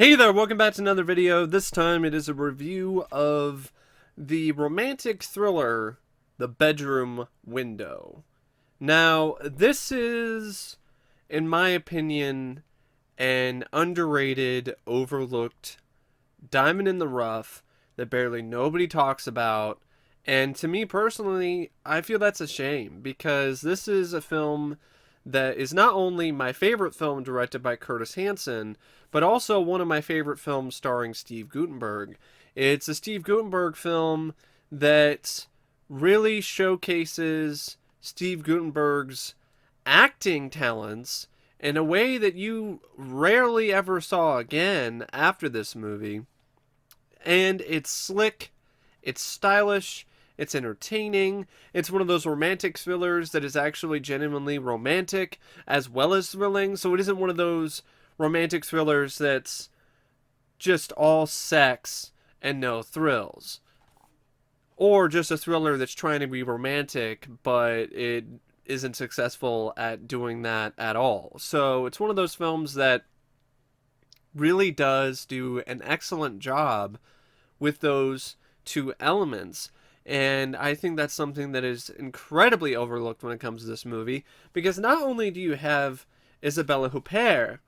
Hey there, welcome back to another video. This time it is a review of the romantic thriller, The Bedroom Window. Now, this is, in my opinion, an underrated, overlooked diamond in the rough that barely nobody talks about. And to me personally, I feel that's a shame because this is a film that is not only my favorite film directed by Curtis Hanson, but also one of my favorite films starring Steve Guttenberg. It's a Steve Guttenberg film that really showcases Steve Guttenberg's acting talents in a way that you rarely ever saw again after this movie. And it's slick, it's stylish, it's entertaining. It's one of those romantic thrillers that is actually genuinely romantic as well as thrilling. So it isn't one of those romantic thrillers that's just all sex and no thrills. Or just a thriller that's trying to be romantic, but it isn't successful at doing that at all. So it's one of those films that really does do an excellent job with those two elements. And I think that's something that is incredibly overlooked when it comes to this movie, because not only do you have Isabelle Huppert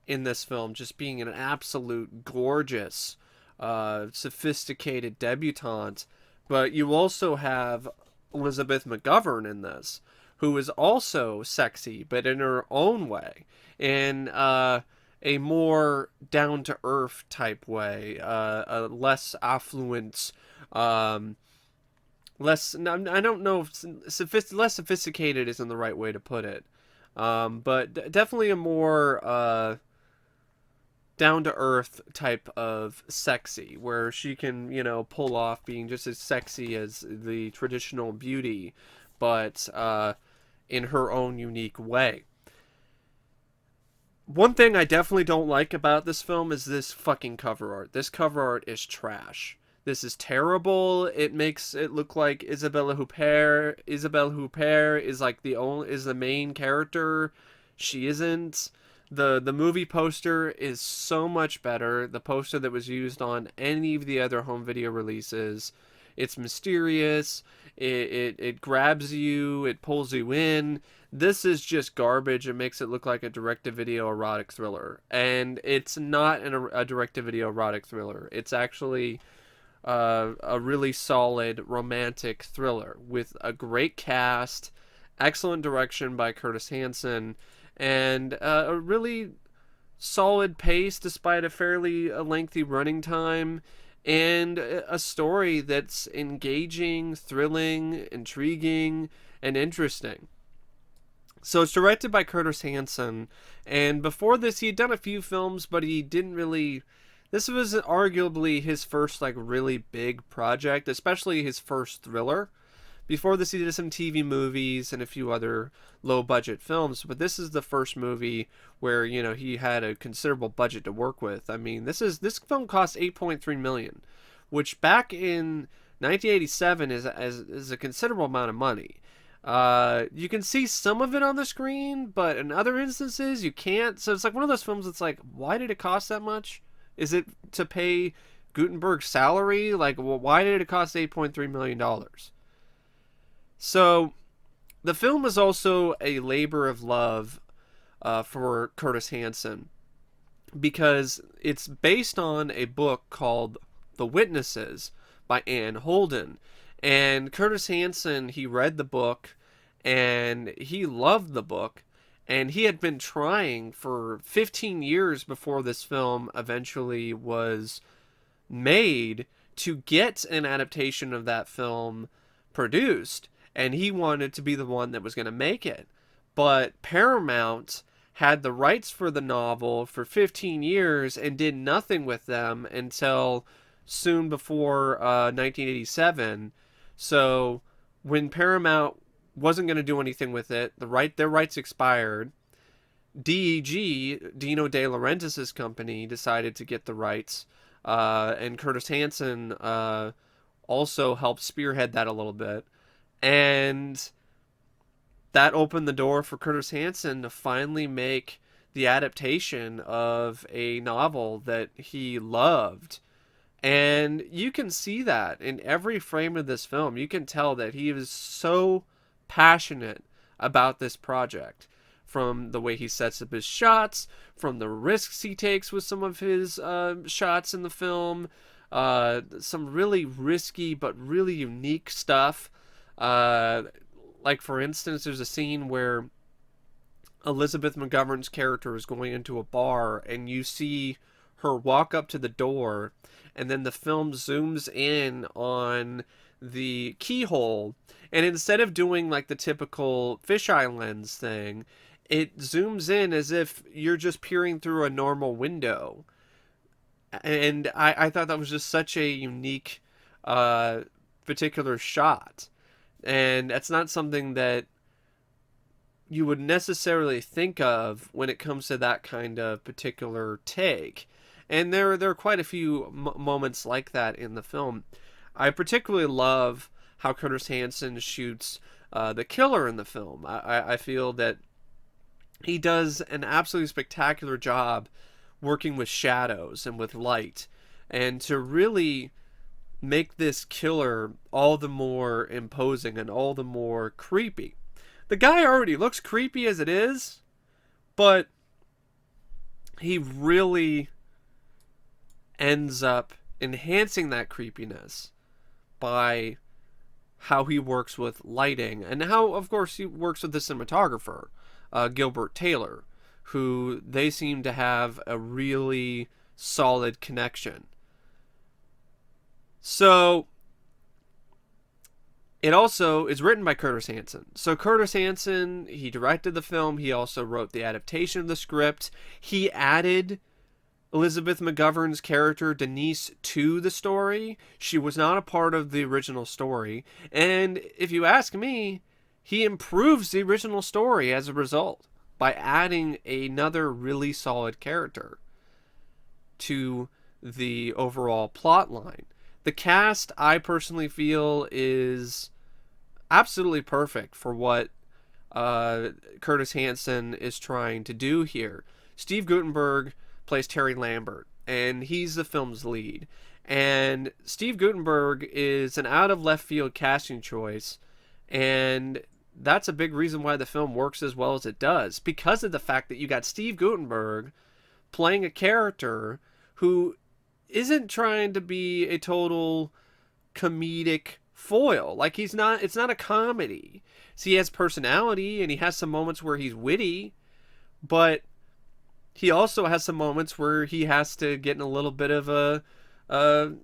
in this film just being an absolute gorgeous, sophisticated debutante, but you also have Elizabeth McGovern in this, who is also sexy, but in her own way, in a more down to earth type way, a less affluent, less. I don't know if less sophisticated isn't the right way to put it, but definitely a more down to earth type of sexy, where she can pull off being just as sexy as the traditional beauty, but in her own unique way. One thing I definitely don't like about this film is this fucking cover art. This cover art is trash. This is terrible. It makes it look like Isabelle Huppert. Isabelle Huppert is like the main character. She isn't. The movie poster is so much better. The poster that was used on any of the other home video releases. It's mysterious. It grabs you. It pulls you in. This is just garbage. It makes it look like a direct-to-video erotic thriller, and it's not a direct-to-video erotic thriller. It's actually a really solid romantic thriller with a great cast, excellent direction by Curtis Hanson, and a really solid pace despite a fairly lengthy running time, and a story that's engaging, thrilling, intriguing, and interesting. So it's directed by Curtis Hanson, and before this he had done a few films, but he didn't really. This was arguably his first really big project, especially his first thriller. Before this he did some TV movies and a few other low budget films, but this is the first movie where he had a considerable budget to work with. I mean, this film cost 8.3 million, which back in 1987 is a considerable amount of money. You can see some of it on the screen, but in other instances you can't. So it's like one of those films that's like, why did it cost that much? Is it to pay Guttenberg's salary? Well, why did it cost $8.3 million? So the film is also a labor of love for Curtis Hanson, because it's based on a book called The Witnesses by Anne Holden. And Curtis Hanson, he read the book and he loved the book, and he had been trying for 15 years before this film eventually was made to get an adaptation of that film produced, and he wanted to be the one that was going to make it. But Paramount had the rights for the novel for 15 years and did nothing with them until soon before 1987. So when Paramount wasn't going to do anything with it, their rights expired. DEG, Dino De Laurentiis' company, decided to get the rights, and Curtis Hanson also helped spearhead that a little bit, and that opened the door for Curtis Hanson to finally make the adaptation of a novel that he loved. And you can see that in every frame of this film. You can tell that he was so passionate about this project. From the way he sets up his shots, from the risks he takes with some of his shots in the film, some really risky but really unique stuff. Like, for instance, there's a scene where Elizabeth McGovern's character is going into a bar, and you see her walk up to the door, and then the film zooms in on the keyhole, and instead of doing like the typical fisheye lens thing, it zooms in as if you're just peering through a normal window. And I thought that was just such a unique particular shot. And that's not something that you would necessarily think of when it comes to that kind of particular take. And there are quite a few moments like that in the film. I particularly love how Curtis Hanson shoots the killer in the film. I feel that he does an absolutely spectacular job working with shadows and with light, and to really make this killer all the more imposing and all the more creepy. The guy already looks creepy as it is, but he really ends up enhancing that creepiness by how he works with lighting, and how, of course, he works with the cinematographer, Gilbert Taylor, who they seem to have a really solid connection. So it also is written by Curtis Hanson. So Curtis Hanson, he directed the film. He also wrote the adaptation of the script. He added Elizabeth McGovern's character Denise to the story. She was not a part of the original story. And if you ask me, he improves the original story as a result by adding another really solid character to the overall plot line. The cast, I personally feel, is absolutely perfect for what Curtis Hanson is trying to do here. Steve Guttenberg plays Terry Lambert, and he's the film's lead. And Steve Guttenberg is an out-of-left-field casting choice, and that's a big reason why the film works as well as it does, because of the fact that you got Steve Guttenberg playing a character who isn't trying to be a total comedic foil. Like, it's not a comedy. So he has personality, and he has some moments where he's witty, but he also has some moments where he has to get in a little bit of an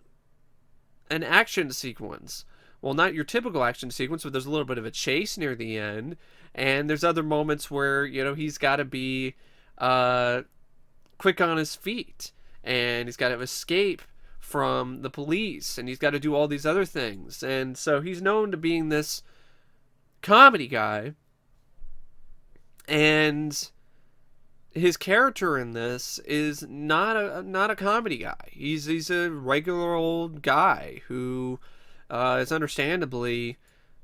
action sequence. Well, not your typical action sequence, but there's a little bit of a chase near the end, and there's other moments where, he's got to be quick on his feet, and he's got to escape from the police, and he's got to do all these other things. And so he's known to being this comedy guy, and his character in this is not a comedy guy. He's a regular old guy who is understandably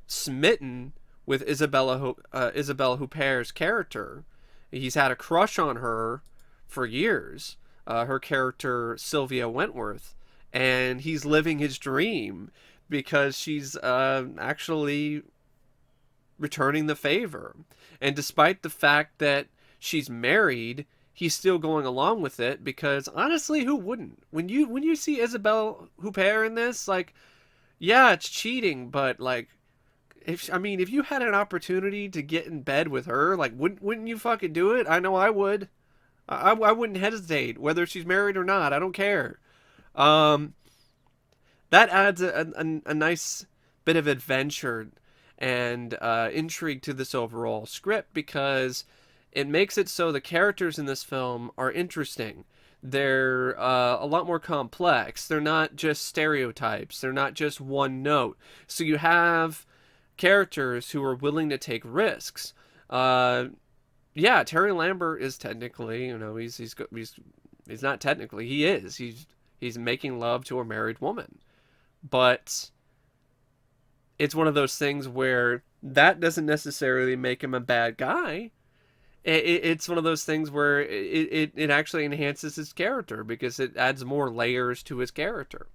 smitten with Isabelle Huppert's character. He's had a crush on her for years. Her character, Sylvia Wentworth, and he's living his dream because she's actually returning the favor. And despite the fact that she's married, he's still going along with it because, honestly, who wouldn't? When you see Isabelle Huppert in this, like, yeah, it's cheating, but like, if you had an opportunity to get in bed with her, like, wouldn't you fucking do it? I know I would. I wouldn't hesitate, whether she's married or not. I don't care. That adds a nice bit of adventure and intrigue to this overall script, because it makes it so the characters in this film are interesting. They're a lot more complex. They're not just stereotypes. They're not just one note. So you have characters who are willing to take risks. Yeah, Terry Lambert is technically, he's not technically, he is. He's making love to a married woman. But it's one of those things where that doesn't necessarily make him a bad guy. it's one of those things where it actually enhances his character because it adds more layers to his character.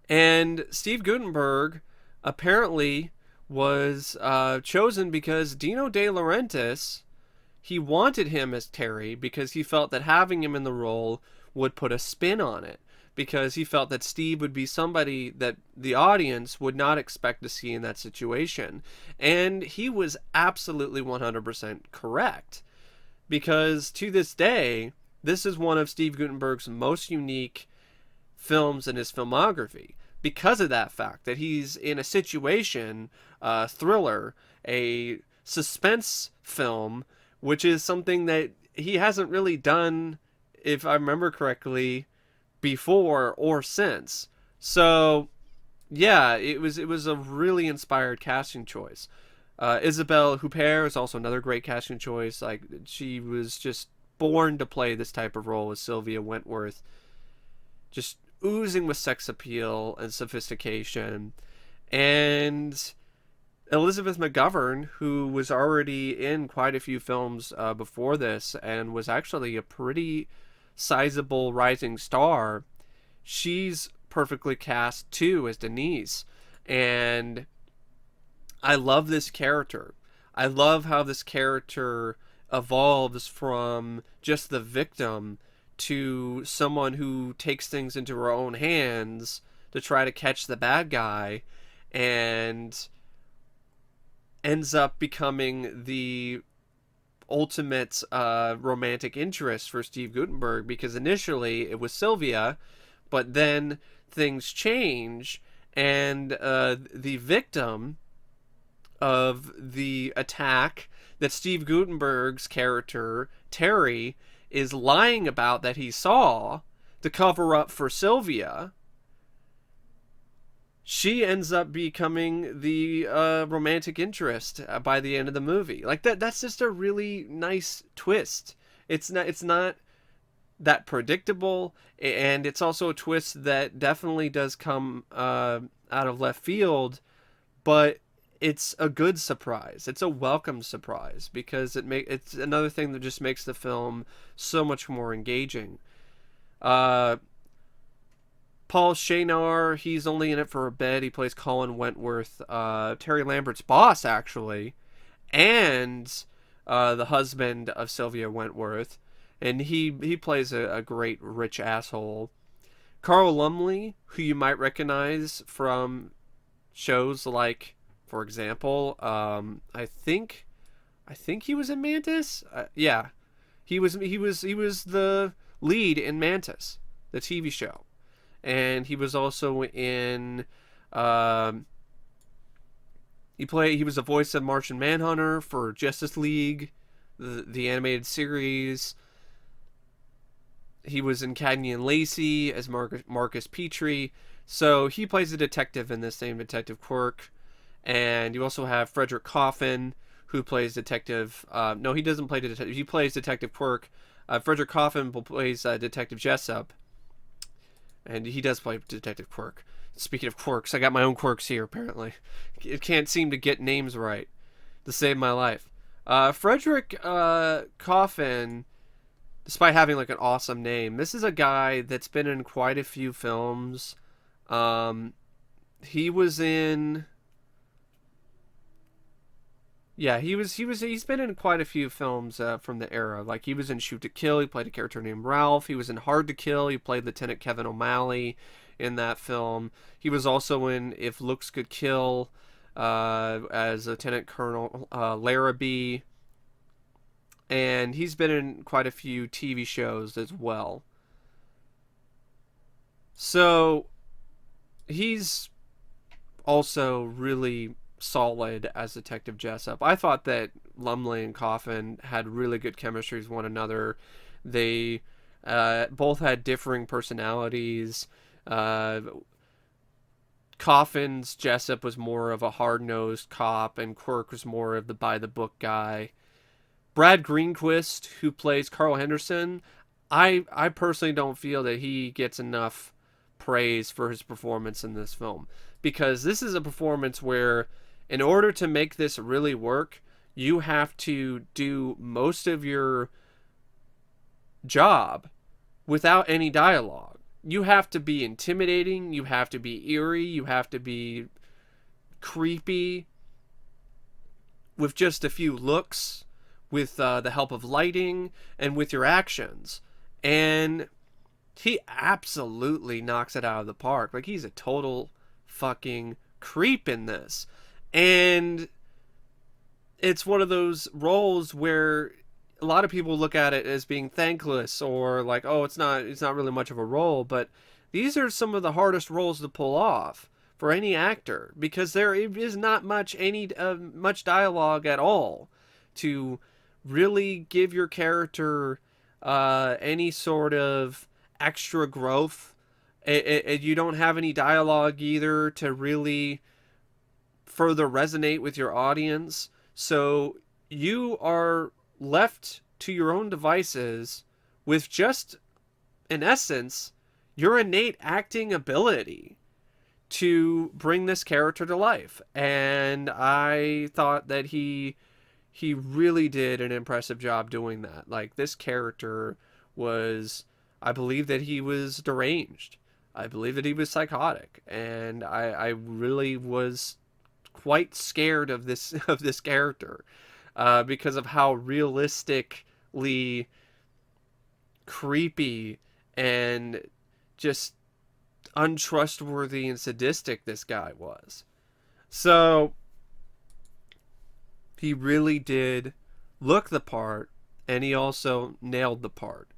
And Steve Guttenberg apparently was chosen because Dino De Laurentiis, he wanted him as Terry because he felt that having him in the role would put a spin on it. Because he felt that Steve would be somebody that the audience would not expect to see in that situation. And he was absolutely 100% correct. Because to this day, this is one of Steve Guttenberg's most unique films in his filmography because of that fact that he's in a situation, a thriller, a suspense film, which is something that he hasn't really done, if I remember correctly, before or since. So yeah, it was a really inspired casting choice. Isabelle Huppert is also another great casting choice. Like, she was just born to play this type of role as Sylvia Wentworth, just oozing with sex appeal and sophistication. And Elizabeth McGovern, who was already in quite a few films before this and was actually a pretty sizable rising star, she's perfectly cast too as Denise. And I love this character. I love how this character evolves from just the victim to someone who takes things into her own hands to try to catch the bad guy, and ends up becoming the ultimate romantic interest for Steve Guttenberg, because initially it was Sylvia, but then things change, and the victim of the attack that Steve Guttenberg's character, Terry, is lying about that he saw to cover up for Sylvia, she ends up becoming the romantic interest by the end of the movie. Like, that's just a really nice twist. It's not that predictable, and it's also a twist that definitely does come out of left field, but it's a good surprise. It's a welcome surprise because it's another thing that just makes the film so much more engaging. Paul Shenar, he's only in it for a bit. He plays Colin Wentworth, Terry Lambert's boss, actually, and the husband of Sylvia Wentworth, and he plays a great rich asshole. Carl Lumbly, who you might recognize from shows like, for example, I think he was in Mantis. Yeah, he was the lead in Mantis, the TV show, and he was also in. He was a voice of Martian Manhunter for Justice League, the animated series. He was in Cagney and Lacey as Marcus Petrie. So he plays a detective in this name, Detective Quirk. And you also have Frederick Coffin, who plays Detective... no, he doesn't play Detective. He plays Detective Quirk. Frederick Coffin plays Detective Jessup. And he does play Detective Quirk. Speaking of quirks, I got my own quirks here, apparently. It can't seem to get names right to save my life. Frederick Coffin, despite having like an awesome name, this is a guy that's been in quite a few films. He was in... Yeah, he's been in quite a few films from the era. Like, he was in Shoot to Kill. He played a character named Ralph. He was in Hard to Kill. He played Lieutenant Kevin O'Malley in that film. He was also in If Looks Could Kill as Lieutenant Colonel Larrabee. And he's been in quite a few TV shows as well. So he's also really solid as Detective Jessup. I thought that Lumbly and Coffin had really good chemistry with one another. They both had differing personalities. Coffin's Jessup was more of a hard-nosed cop, and Quirk was more of the by-the-book guy. Brad Greenquist, who plays Carl Henderson, I personally don't feel that he gets enough praise for his performance in this film, because this is a performance where, in order to make this really work, you have to do most of your job without any dialogue. You have to be intimidating, you have to be eerie, you have to be creepy with just a few looks, with the help of lighting, and with your actions. And he absolutely knocks it out of the park. Like, he's a total fucking creep in this. And it's one of those roles where a lot of people look at it as being thankless, or like, oh, it's not really much of a role. But these are some of the hardest roles to pull off for any actor, because there is not much dialogue at all to really give your character any sort of extra growth. You don't have any dialogue either to really further resonate with your audience. So you are left to your own devices with just, in essence, your innate acting ability to bring this character to life. And I thought that he really did an impressive job doing that. Like, this character was, I believe that he was deranged. I believe that he was psychotic, and I really was quite scared of this character because of how realistically creepy and just untrustworthy and sadistic this guy was. So he really did look the part, and he also nailed the part.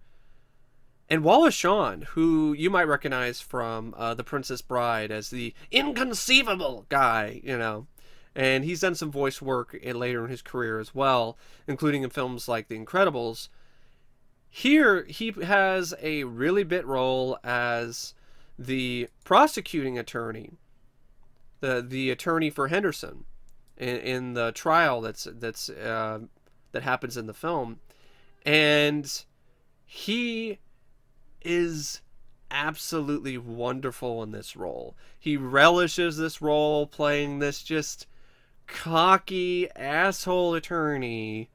And Wallace Shawn, who you might recognize from The Princess Bride as the inconceivable guy, you know, and he's done some voice work later in his career as well, including in films like The Incredibles. Here, he has a really bit role as the prosecuting attorney, the attorney for Henderson, in the trial that happens in the film, and he is absolutely wonderful in this role. He relishes this role, playing this just cocky asshole attorney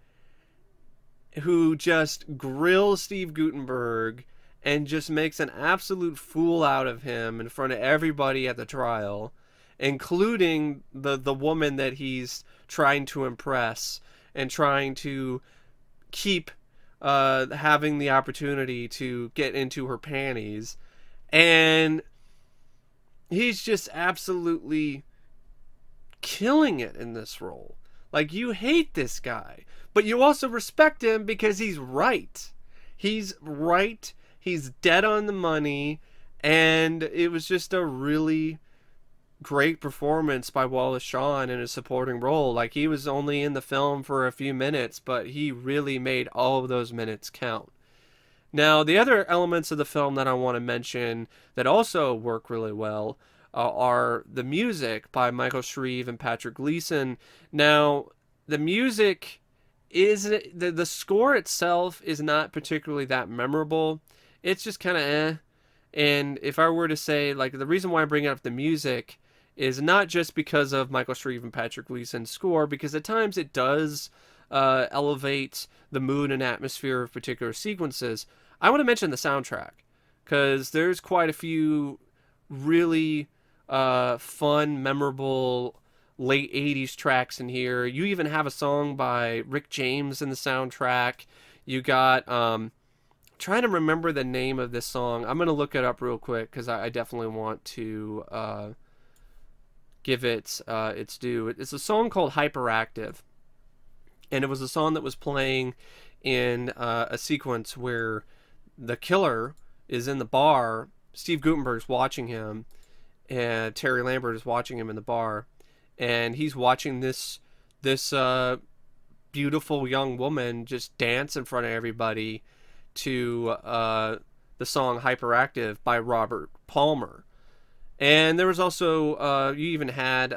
who just grills Steve Guttenberg and just makes an absolute fool out of him in front of everybody at the trial, including the woman that he's trying to impress and trying to keep having the opportunity to get into her panties. And he's just absolutely killing it in this role. Like, you hate this guy, but you also respect him because he's right. He's right. He's dead on the money. And it was just a really great performance by Wallace Shawn in a supporting role. Like, he was only in the film for a few minutes, but he really made all of those minutes count. Now, the other elements of the film that I want to mention that also work really well are the music by Michael Shrieve and Patrick Gleason. Now, the music is, the score itself is not particularly that memorable. It's just kind of eh. And if I were to say, like, the reason why I'm bringing up the music is not just because of Michael Shrieve and Patrick Gleason's score, because at times it does elevate the mood and atmosphere of particular sequences. I want to mention the soundtrack, because there's quite a few really fun, memorable late 80s tracks in here. You even have a song by Rick James in the soundtrack. You got trying to remember the name of this song. I'm going to look it up real quick, because I definitely want to give it its due. It's a song called Hyperactive, and it was a song that was playing in a sequence where the killer is in the bar. Steve Guttenberg's watching him, and Terry Lambert is watching him in the bar, and he's watching this beautiful young woman just dance in front of everybody to the song Hyperactive by Robert Palmer. And there was also, you even had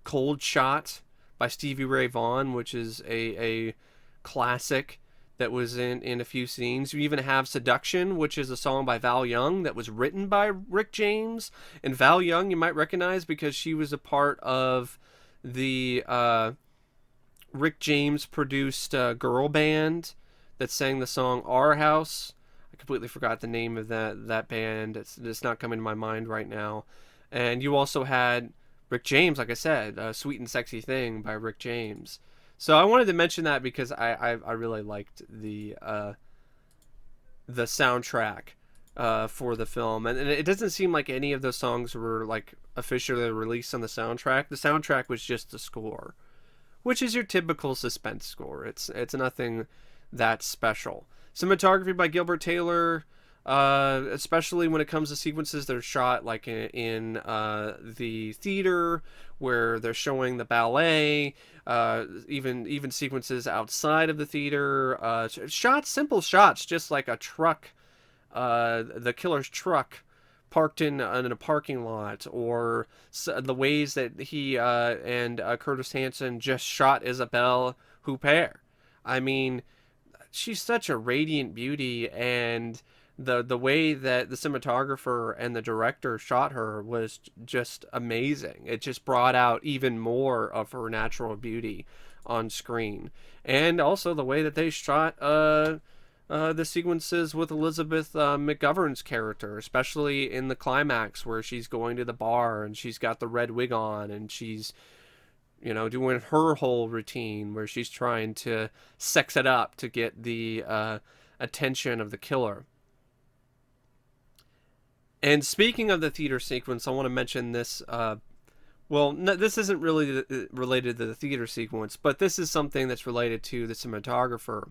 Cold Shot by Stevie Ray Vaughan, which is a classic that was in a few scenes. You even have Seduction, which is a song by Val Young that was written by Rick James. And Val Young you might recognize because she was a part of the Rick James produced a girl band that sang the song Our House. I completely forgot the name of that band. It's not coming to my mind right now. And you also had Rick James, like I said, Sweet and Sexy Thing by Rick James. So I wanted to mention that because I really liked the soundtrack for the film, and it doesn't seem like any of those songs were like officially released on the soundtrack. The soundtrack was just the score, which is your typical suspense score. It's nothing that special. Cinematography by Gilbert Taylor, especially when it comes to sequences that are shot like in the theater where they're showing the ballet, even sequences outside of the theater, simple shots, just like a truck, the killer's truck parked in a parking lot, or the ways that he and Curtis Hanson just shot Isabelle Huppert. I mean, she's such a radiant beauty, and the way that the cinematographer and the director shot her was just amazing. It just brought out even more of her natural beauty on screen. And also the way that they shot the sequences with Elizabeth McGovern's character, especially in the climax where she's going to the bar and she's got the red wig on and she's, doing her whole routine where she's trying to sex it up to get the attention of the killer. And speaking of the theater sequence, I want to mention this. This isn't really related to the theater sequence, but this is something that's related to the cinematographer.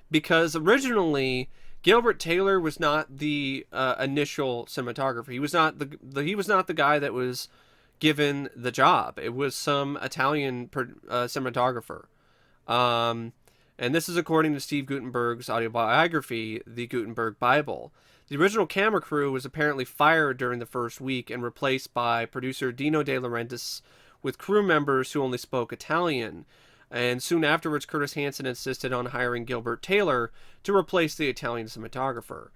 Because originally, Gilbert Taylor was not the initial cinematographer. He was not the guy that was given the job. It was some Italian cinematographer. And this is according to Steve Guttenberg's autobiography, The Guttenberg Bible. The original camera crew was apparently fired during the first week and replaced by producer Dino De Laurentiis with crew members who only spoke Italian. And soon afterwards, Curtis Hanson insisted on hiring Gilbert Taylor to replace the Italian cinematographer.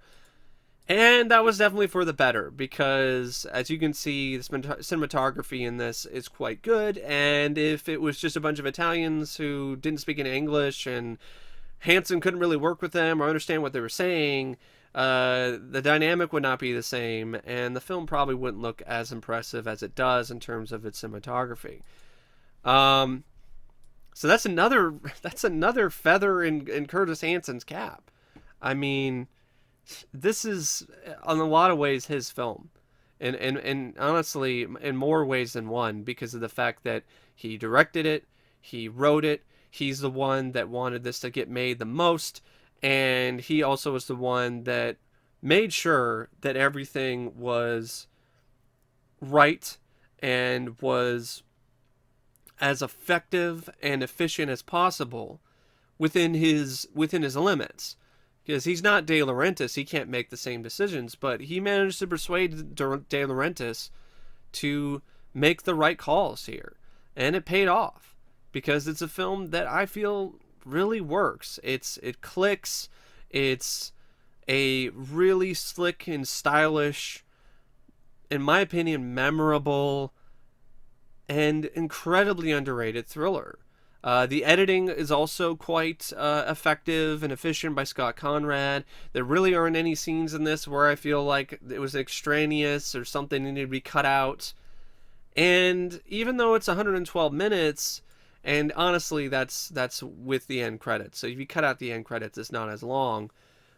And that was definitely for the better, because as you can see, the cinematography in this is quite good. And if it was just a bunch of Italians who didn't speak any English and Hanson couldn't really work with them or understand what they were saying, the dynamic would not be the same, and the film probably wouldn't look as impressive as it does in terms of its cinematography. So that's another feather in Curtis Hanson's cap. I mean, this is in a lot of ways his film, and honestly, in more ways than one, because of the fact that he directed it, he wrote it, he's the one that wanted this to get made the most. And he also was the one that made sure that everything was right and was as effective and efficient as possible within his limits. Because he's not De Laurentiis, he can't make the same decisions, but he managed to persuade De Laurentiis to make the right calls here. And it paid off, because it's a film that I feel really works. It clicks. It's a really slick and stylish, in my opinion, memorable and incredibly underrated thriller. The editing is also quite effective and efficient by Scott Conrad. There really aren't any scenes in this where I feel like it was extraneous or something needed to be cut out. And even though it's 112 minutes, and honestly, that's with the end credits. So if you cut out the end credits, it's not as long.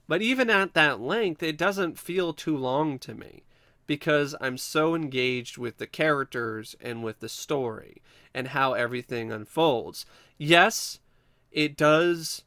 But even at that length, it doesn't feel too long to me, because I'm so engaged with the characters and with the story and how everything unfolds. Yes, it does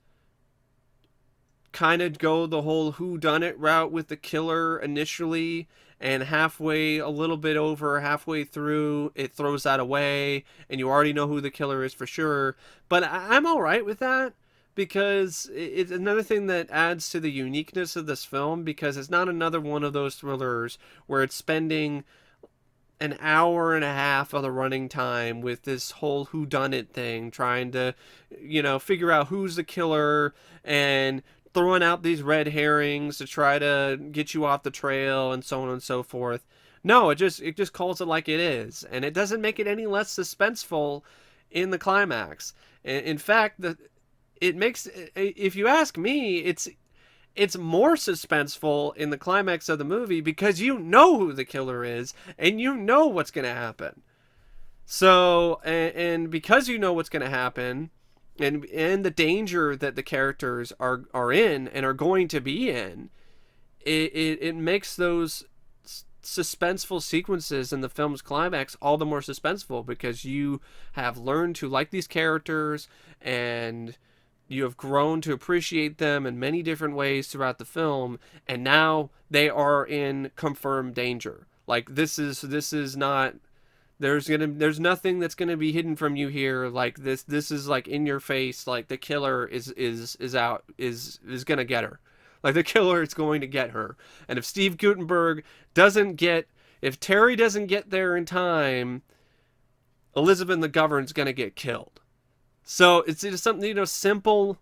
kind of go the whole whodunit route with the killer initially, and a little bit over halfway through, it throws that away, and you already know who the killer is for sure. But I'm all right with that, because it's another thing that adds to the uniqueness of this film, because it's not another one of those thrillers where it's spending an hour and a half of the running time with this whole whodunit thing, trying to, figure out who's the killer and throwing out these red herrings to try to get you off the trail and so on and so forth. No, it just calls it like it is, and it doesn't make it any less suspenseful in the climax. In fact, it makes, if you ask me, it's more suspenseful in the climax of the movie because you know who the killer is and you know what's going to happen. So, and because you know what's going to happen, and the danger that the characters are in and are going to be in, it makes those suspenseful sequences in the film's climax all the more suspenseful because you have learned to like these characters and you have grown to appreciate them in many different ways throughout the film, and now they are in confirmed danger. Like this is not, there's nothing that's gonna be hidden from you here. Like this is like in your face. Like the killer is out, is gonna get her. Like the killer is going to get her. And if Steve Guttenberg doesn't get, if Terry doesn't get there in time, Elizabeth McGovern's gonna get killed. So it's just something, simple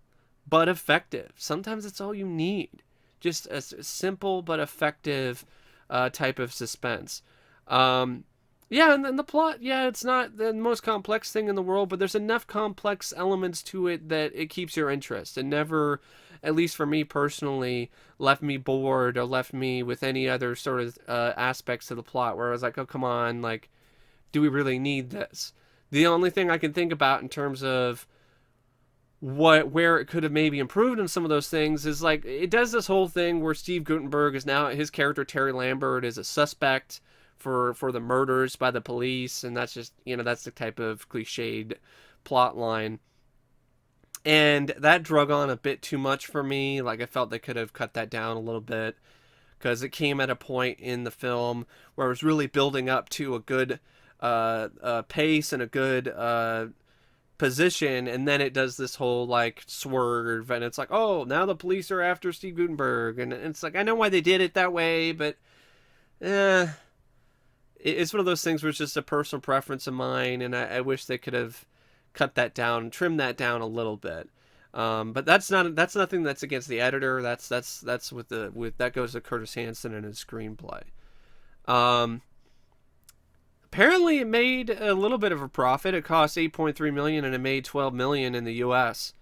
but effective. Sometimes it's all you need. Just a simple but effective type of suspense. Yeah, and then the plot, yeah, it's not the most complex thing in the world, but there's enough complex elements to it that it keeps your interest and never, at least for me personally, left me bored or left me with any other sort of aspects of the plot where I was like, oh, come on, like, do we really need this? The only thing I can think about in terms of where it could have maybe improved in some of those things is like it does this whole thing where Steve Guttenberg is now, his character Terry Lambert is a suspect for the murders by the police, and that's just, that's the type of cliched plot line. And that drug on a bit too much for me. Like I felt they could have cut that down a little bit because it came at a point in the film where it was really building up to a good pace and a good position, and then it does this whole like swerve, and it's like, oh, now the police are after Steve Guttenberg, and it's like, I know why they did it that way, but it's one of those things where it's just a personal preference of mine, and I wish they could have cut that down, trimmed that down a little bit. But that's nothing that's against the editor. That's that goes to Curtis Hanson and his screenplay. Apparently it made a little bit of a profit. It cost $8.3 million and it made $12 million in the US.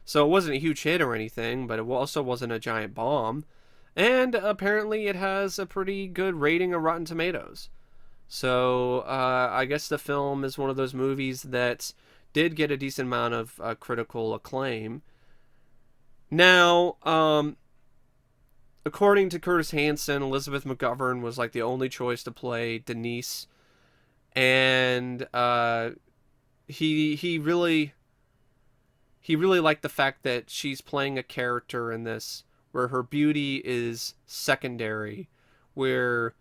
So it wasn't a huge hit or anything, but it also wasn't a giant bomb. And apparently it has a pretty good rating of Rotten Tomatoes. So I guess the film is one of those movies that did get a decent amount of critical acclaim. Now, according to Curtis Hanson, Elizabeth McGovern was like the only choice to play Denise. And he really liked the fact that she's playing a character in this where her beauty is secondary, where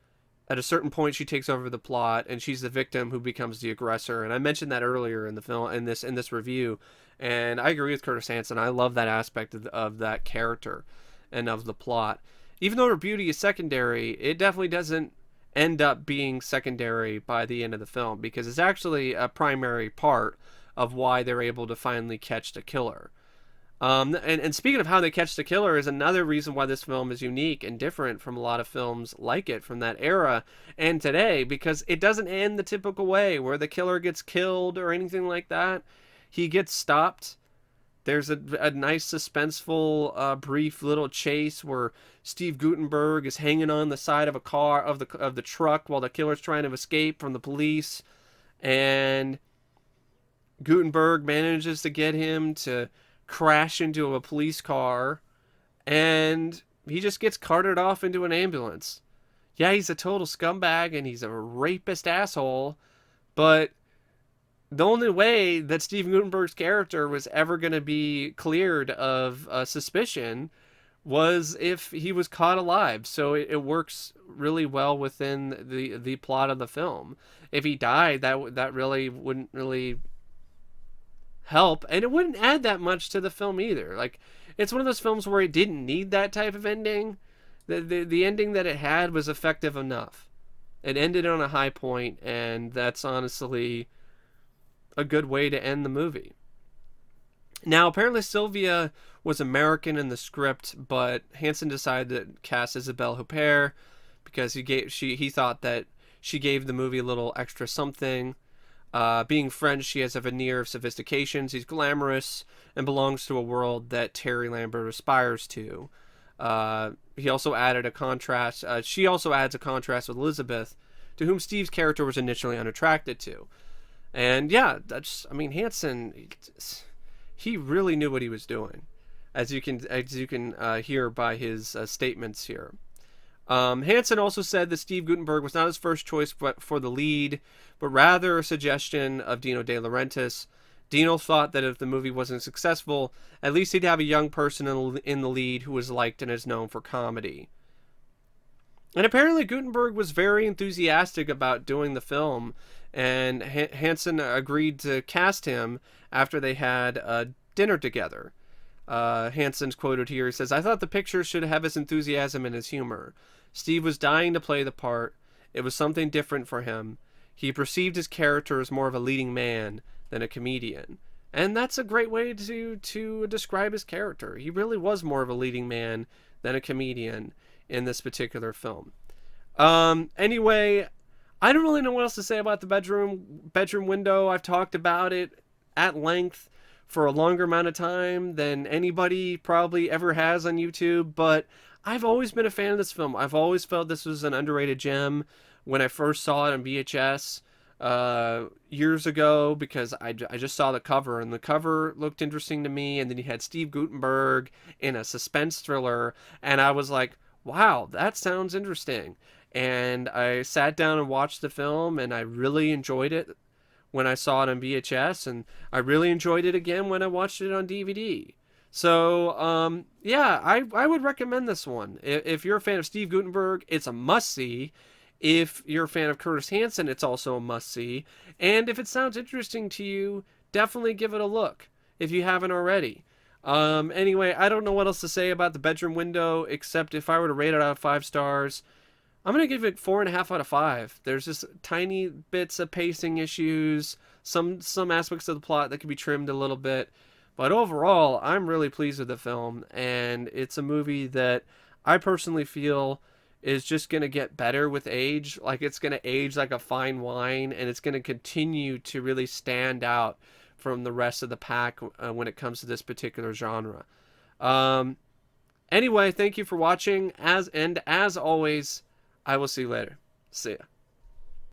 at a certain point she takes over the plot and she's the victim who becomes the aggressor. And I mentioned that earlier in the film, in this review, and I agree with Curtis Hanson. I love that aspect of that character and of the plot. Even though her beauty is secondary, it definitely doesn't end up being secondary by the end of the film, because it's actually a primary part of why they're able to finally catch the killer. And speaking of how they catch the killer is another reason why this film is unique and different from a lot of films like it from that era and today, because it doesn't end the typical way where the killer gets killed or anything like that. He gets stopped. There's a nice suspenseful brief little chase where Steve Guttenberg is hanging on the side of a car of the truck while the killer's trying to escape from the police, and Guttenberg manages to get him to crash into a police car, and he just gets carted off into an ambulance. Yeah, he's a total scumbag and he's a rapist asshole, but the only way that Steve Guttenberg's character was ever going to be cleared of suspicion was if he was caught alive. So it works really well within the plot of the film. If he died, that really wouldn't really help, and it wouldn't add that much to the film either. Like, it's one of those films where it didn't need that type of ending. The ending that it had was effective enough. It ended on a high point, and that's honestly a good way to end the movie. Now, apparently Sylvia was American in the script, but Hanson decided to cast Isabelle Huppert because he thought that she gave the movie a little extra something. Being French, she has a veneer of sophistication. She's glamorous and belongs to a world that Terry Lambert aspires to. He also added a contrast. She also adds a contrast with Elizabeth, to whom Steve's character was initially unattracted to. And yeah, Hanson, he really knew what he was doing, as you can hear by his statements here. Hanson also said that Steve Guttenberg was not his first choice for the lead, but rather a suggestion of Dino De Laurentiis. Dino thought that if the movie wasn't successful, at least he'd have a young person in the lead who was liked and is known for comedy. And apparently Guttenberg was very enthusiastic about doing the film, and Hanson agreed to cast him after they had dinner together. Hanson's quoted here. He says, "I thought the picture should have his enthusiasm and his humor. Steve was dying to play the part. It was something different for him. He perceived his character as more of a leading man than a comedian." And that's a great way to describe his character. He really was more of a leading man than a comedian in this particular film. Anyway, I don't really know what else to say about the bedroom window. I've talked about it at length for a longer amount of time than anybody probably ever has on YouTube, but I've always been a fan of this film. I've always felt this was an underrated gem when I first saw it on VHS years ago, because I just saw the cover, and the cover looked interesting to me, and then you had Steve Guttenberg in a suspense thriller, and I was like, wow, that sounds interesting. And I sat down and watched the film, and I really enjoyed it when I saw it on VHS, and I really enjoyed it again when I watched it on DVD. So, yeah, I would recommend this one. If you're a fan of Steve Guttenberg, it's a must-see. If you're a fan of Curtis Hanson, it's also a must-see. And if it sounds interesting to you, definitely give it a look, if you haven't already. Anyway, I don't know what else to say about the bedroom window, except if I were to rate it out of 5 stars, I'm going to give it 4.5 out of 5. There's just tiny bits of pacing issues, some aspects of the plot that could be trimmed a little bit. But overall, I'm really pleased with the film, and it's a movie that I personally feel is just going to get better with age. Like, it's going to age like a fine wine, and it's going to continue to really stand out from the rest of the pack when it comes to this particular genre. Anyway, thank you for watching, as always, I will see you later. See ya.